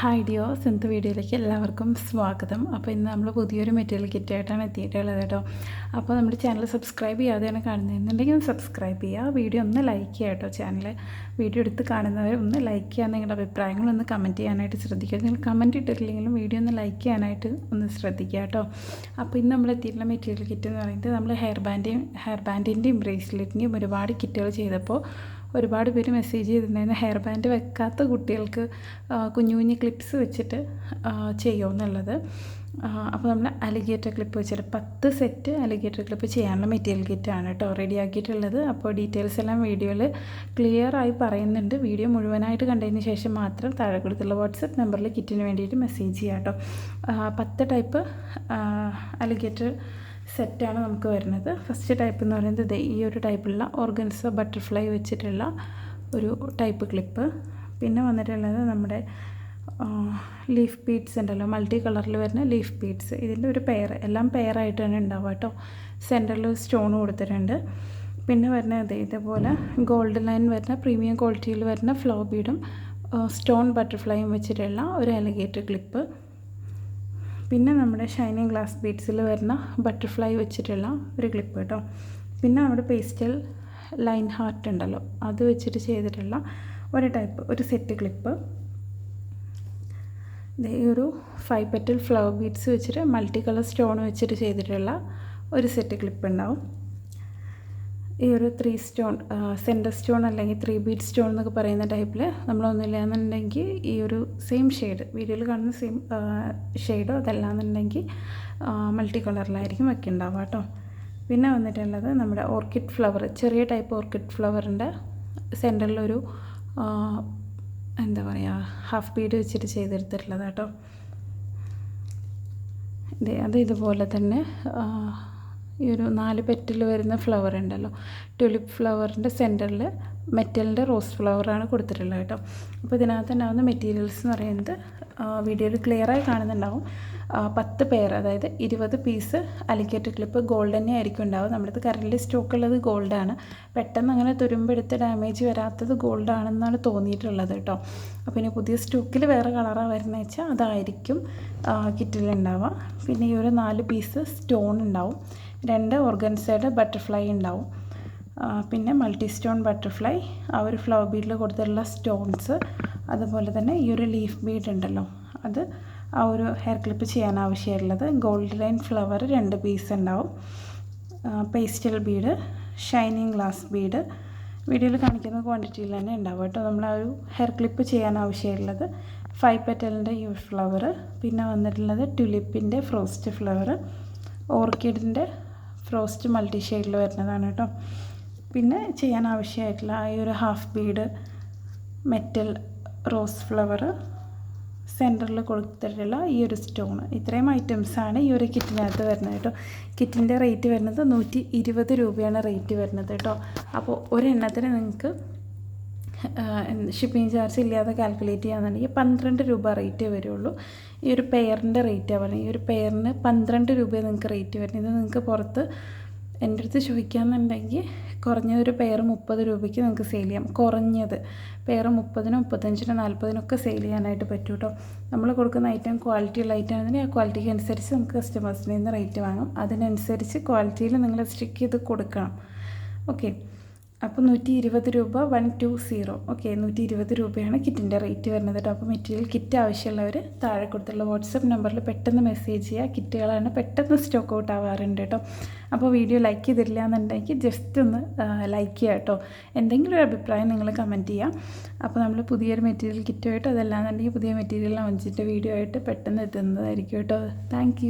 Hi ഡിയോസ്, ഇന്നത്തെ വീഡിയോയിലേക്ക് എല്ലാവർക്കും സ്വാഗതം. അപ്പോൾ ഇന്ന് നമ്മൾ പുതിയൊരു മെറ്റീരിയൽ കിറ്റായിട്ടാണ് എത്തിയിട്ടുള്ളത് കേട്ടോ. അപ്പോൾ നമ്മുടെ ചാനൽ സബ്സ്ക്രൈബ് ചെയ്യാതെയാണ് കാണുന്നതെന്നുണ്ടെങ്കിൽ ഒന്ന് സബ്സ്ക്രൈബ് ചെയ്യുക, വീഡിയോ ഒന്ന് ലൈക്ക് ചെയ്യുക കേട്ടോ. ചാനൽ വീഡിയോ എടുത്ത് കാണുന്നവർ ഒന്ന് ലൈക്ക് ചെയ്യുക, നിങ്ങളുടെ അഭിപ്രായങ്ങളൊന്ന് കമൻറ്റ് ചെയ്യാനായിട്ട് ശ്രദ്ധിക്കുക. നിങ്ങൾ കമൻറ്റ് ഇട്ടിട്ടില്ലെങ്കിലും വീഡിയോ ഒന്ന് ലൈക്ക് ചെയ്യാനായിട്ട് ഒന്ന് ശ്രദ്ധിക്കുക കേട്ടോ. അപ്പോൾ ഇന്ന് നമ്മൾ എത്തിയിട്ടുള്ള മെറ്റീരിയൽ കിറ്റ് എന്ന് പറയുന്നത് നമ്മൾ ഹെയർ ബാൻഡിൻ്റെയും ബ്രേസ്ലെറ്റിൻ്റെയും ഒരുപാട് കിറ്റുകൾ ചെയ്തപ്പോൾ ഒരുപാട് പേര് മെസ്സേജ് ചെയ്തിട്ടുണ്ടായിരുന്നു ഹെയർ ബാൻഡ് വെക്കാത്ത കുട്ടികൾക്ക് കുഞ്ഞു കുഞ്ഞു ക്ലിപ്സ് വെച്ചിട്ട് ചെയ്യുമെന്നുള്ളത്. അപ്പോൾ നമ്മൾ അലിഗേറ്റർ ക്ലിപ്പ് വെച്ചിട്ട് 10 സെറ്റ് അലിഗേറ്റർ ക്ലിപ്പ് ചെയ്യാനുള്ള മെറ്റീരിയൽ കിറ്റാണ് കേട്ടോ റെഡി ആക്കിയിട്ടുള്ളത്. അപ്പോൾ ഡീറ്റെയിൽസ് എല്ലാം വീഡിയോയിൽ ക്ലിയറായി പറയുന്നുണ്ട്. വീഡിയോ മുഴുവനായിട്ട് കണ്ടതിന് ശേഷം മാത്രം താഴെ കൊടുത്തുള്ള വാട്സപ്പ് നമ്പറിൽ കിറ്റിന് വേണ്ടിയിട്ട് മെസ്സേജ് ചെയ്യാം കേട്ടോ. 10 ടൈപ്പ് അലിഗേറ്റർ സെറ്റാണ് നമുക്ക് വരുന്നത്. ഫസ്റ്റ് ടൈപ്പ് എന്ന് പറയുന്നത് ഈ ഒരു ടൈപ്പുള്ള ഓർഗൻസ ബട്ടർഫ്ലൈ വെച്ചിട്ടുള്ള ഒരു ടൈപ്പ് ക്ലിപ്പ്. പിന്നെ വന്നിട്ടുള്ളത് നമ്മുടെ ലീഫ് ബീഡ്സ് ഉണ്ടല്ലോ, മൾട്ടി കളറിൽ വരുന്ന ലീഫ് ബീഡ്സ്. ഇതിൻ്റെ ഒരു പെയർ, എല്ലാം പെയറായിട്ടാണ് ഉണ്ടാവുക കേട്ടോ. സെൻറ്ററിൽ സ്റ്റോൺ കൊടുത്തിട്ടുണ്ട്. പിന്നെ വരുന്നത് ഇതേപോലെ ഗോൾഡ് ലൈൻ വരുന്ന പ്രീമിയം ക്വാളിറ്റിയിൽ വരുന്ന ഫ്ലോ ബീഡും സ്റ്റോൺ ബട്ടർഫ്ലൈയും വെച്ചിട്ടുള്ള ഒരു അലിഗേറ്റർ ക്ലിപ്പ്. പിന്നെ നമ്മുടെ ഷൈനിങ് ഗ്ലാസ് ബീഡ്സിൽ വരുന്ന ബട്ടർഫ്ലൈ വെച്ചിട്ടുള്ള ഒരു ക്ലിപ്പ് കേട്ടോ. പിന്നെ നമ്മുടെ പേസ്റ്റൽ ലൈൻ ഹാർട്ട് ഉണ്ടല്ലോ, അത് വെച്ചിട്ട് ചെയ്തിട്ടുള്ള ഒരു ടൈപ്പ് ഒരു സെറ്റ് ക്ലിപ്പ്. ഈ ഒരു 5 പെറ്റൽ ഫ്ലവർ ബീഡ്സ് വെച്ചിട്ട് മൾട്ടി കളർ സ്റ്റോൺ വെച്ചിട്ട് ചെയ്തിട്ടുള്ള ഒരു സെറ്റ് ക്ലിപ്പ് ഉണ്ടാവും. ഈ ഒരു 3 സ്റ്റോൺ സെൻറ്റർ സ്റ്റോൺ അല്ലെങ്കിൽ 3 ബീഡ് സ്റ്റോൺ എന്നൊക്കെ പറയുന്ന ടൈപ്പിൽ നമ്മളൊന്നുമില്ല എന്നുണ്ടെങ്കിൽ ഈ ഒരു സെയിം ഷെയ്ഡ്, വീഡിയോയിൽ കാണുന്ന സെയിം ഷെയ്ഡോ അതല്ലാന്നുണ്ടെങ്കിൽ മൾട്ടി കളറിലായിരിക്കും വെക്കുന്നുണ്ടാവുക കേട്ടോ. പിന്നെ വന്നിട്ടുള്ളത് നമ്മുടെ ഓർക്കിഡ് ഫ്ലവർ, ചെറിയ ടൈപ്പ് ഓർക്കിഡ് ഫ്ലവറിൻ്റെ സെൻറ്ററിലൊരു എന്താ പറയുക ഹാഫ് ബീഡ് വെച്ചിട്ട് ചെയ്തെടുത്തിട്ടുള്ളത് കേട്ടോ. അത് ഇതുപോലെ തന്നെ ഈ ഒരു 4 പെറ്റിൽ വരുന്ന ഫ്ലവർ ഉണ്ടല്ലോ, ട്യൂലിപ്പ് ഫ്ലവറിൻ്റെ സെൻറ്ററിൽ മെറ്റലിൻ്റെ റോസ് ഫ്ലവറാണ് കൊടുത്തിട്ടുള്ളത് കേട്ടോ. അപ്പോൾ ഇതിനകത്ത് ഉണ്ടാകുന്ന മെറ്റീരിയൽസ് എന്ന് പറയുന്നത് വീഡിയോയിൽ ക്ലിയറായി കാണുന്നുണ്ടാവും. 10 പെയർ, അതായത് 20 പീസ് അലിഗേറ്റർ ക്ലിപ്പ് ഗോൾഡ് തന്നെ ആയിരിക്കും ഉണ്ടാവും. നമ്മുടെ കറൻറ്റ്ലി സ്റ്റോക്കുള്ളത് ഗോൾഡാണ്. പെട്ടെന്ന് അങ്ങനെ തുരുമ്പെടുത്ത് ഡാമേജ് വരാത്തത് ഗോൾഡാണെന്നാണ് തോന്നിയിട്ടുള്ളത് കേട്ടോ. അപ്പോൾ ഇനി പുതിയ സ്റ്റോക്കിൽ വേറെ കളറാണ് വരുന്നത് വെച്ചാൽ അതായിരിക്കും കിറ്റിലുണ്ടാവുക. പിന്നെ ഈ ഒരു 4 പീസ് സ്റ്റോൺ ഉണ്ടാവും, 2 ഓർഗൻസയുടെ ബട്ടർഫ്ലൈ ഉണ്ടാവും. പിന്നെ മൾട്ടി സ്റ്റോൺ ബട്ടർഫ്ലൈ, ആ ഒരു ഫ്ലവർ ബീഡിൽ കൊടുത്തിട്ടുള്ള സ്റ്റോൺസ്, അതുപോലെ തന്നെ ഈ ഒരു ലീഫ് ബീഡ് ഉണ്ടല്ലോ, അത് ആ ഒരു ഹെയർ ക്ലിപ്പ് ചെയ്യാൻ ആവശ്യമുള്ളത്. ഗോൾഡ് ലൈൻ ഫ്ലവർ 2 പീസ് ഉണ്ടാവും. Pastel bead, shining glass bead വീഡിയോയിൽ കാണിക്കുന്ന ക്വാണ്ടിറ്റിയിൽ തന്നെ ഉണ്ടാവും കേട്ടോ. നമ്മൾ ആ ഒരു ഹെയർ ക്ലിപ്പ് ചെയ്യാൻ ആവശ്യമുള്ളത് 5 പെറ്റലിൻ്റെ ഈ ഫ്ലവർ. പിന്നെ വന്നിട്ടുള്ളത് ട്യുലിപ്പിൻ്റെ ഫ്രോസ്റ്റ് ഫ്ലവർ, ഓർക്കിഡിൻ്റെ ഫ്രോസ്റ്റ് മൾട്ടി ഷെയ്ഡിൽ വരുന്നതാണ് കേട്ടോ. പിന്നെ ചെയ്യാൻ ആവശ്യമായിട്ടുള്ള ഈ ഒരു half bead metal rose flower, സെൻറ്ററിൽ കൊടുത്തിട്ടുള്ള ഈ ഒരു സ്റ്റോൺ. ഇത്രയും ഐറ്റംസാണ് ഈ ഒരു കിറ്റിനകത്ത് വരുന്നത് കേട്ടോ. കിറ്റിൻ്റെ റേറ്റ് വരുന്നത് 120 രൂപയാണ് റേറ്റ് വരുന്നത് കേട്ടോ. അപ്പോൾ ഒരെണ്ണത്തിന് നിങ്ങൾക്ക് ഷിപ്പിംഗ് ചാർജ് ഇല്ലാതെ കാൽക്കുലേറ്റ് ചെയ്യാന്നുണ്ടെങ്കിൽ 12 രൂപ റേറ്റേ വരുള്ളൂ. ഈ ഒരു പെയറിൻ്റെ റേറ്റാണ് പറയുന്നത്. ഈ ഒരു പെയറിന് 12 രൂപ നിങ്ങൾക്ക് റേറ്റ് വരുന്നത്. ഇത് നിങ്ങൾക്ക് പുറത്ത് എൻ്റെ അടുത്ത് ചോദിക്കാമെന്നുണ്ടെങ്കിൽ കുറഞ്ഞൊരു പെയർ 30 രൂപയ്ക്ക് നിങ്ങൾക്ക് സെയിൽ ചെയ്യാം. കുറഞ്ഞത് പെയർ 30-നും 35-നും 40-നൊക്കെ സെയിൽ ചെയ്യാനായിട്ട് പറ്റും കേട്ടോ. നമ്മൾ കൊടുക്കുന്ന ഐറ്റം ക്വാളിറ്റിയുള്ള ഐറ്റം ആണെന്നുണ്ടെങ്കിൽ ആ ക്വാളിറ്റിക്ക് അനുസരിച്ച് നമുക്ക് കസ്റ്റമേഴ്സിൽ നിന്ന് റേറ്റ് വാങ്ങും. അതിനനുസരിച്ച് ക്വാളിറ്റിയിൽ നിങ്ങൾ സ്റ്റിക്ക് ചെയ്ത് കൊടുക്കണം. ഓക്കെ, അപ്പോൾ 120 രൂപ 120. ഓക്കെ, 120 രൂപയാണ് കിറ്റിൻ്റെ റേറ്റ് വരുന്നത് കേട്ടോ. അപ്പോൾ മെറ്റീരിയൽ കിറ്റ് ആവശ്യമുള്ളവർ താഴെ കൊടുത്തുള്ള വാട്സപ്പ് നമ്പറിൽ പെട്ടെന്ന് മെസ്സേജ് ചെയ്യുക. കിറ്റുകളാണ് പെട്ടെന്ന് സ്റ്റോക്ക് ഔട്ട് ആവാറുണ്ട് കേട്ടോ. അപ്പോൾ വീഡിയോ ലൈക്ക് ചെയ്തിട്ടില്ല എന്നുണ്ടെങ്കിൽ ജസ്റ്റ് ഒന്ന് ലൈക്ക് ചെയ്യുക കേട്ടോ. എന്തെങ്കിലും ഒരു അഭിപ്രായം നിങ്ങൾ കമൻറ്റ് ചെയ്യാം. അപ്പോൾ നമ്മൾ പുതിയൊരു മെറ്റീരിയൽ കിറ്റുമായിട്ട് അതല്ലാന്നുണ്ടെങ്കിൽ പുതിയ മെറ്റീരിയൽ ലോഞ്ചിൻ്റെ വീഡിയോ ആയിട്ട് പെട്ടെന്ന് എത്തുന്നതായിരിക്കും കേട്ടോ. താങ്ക്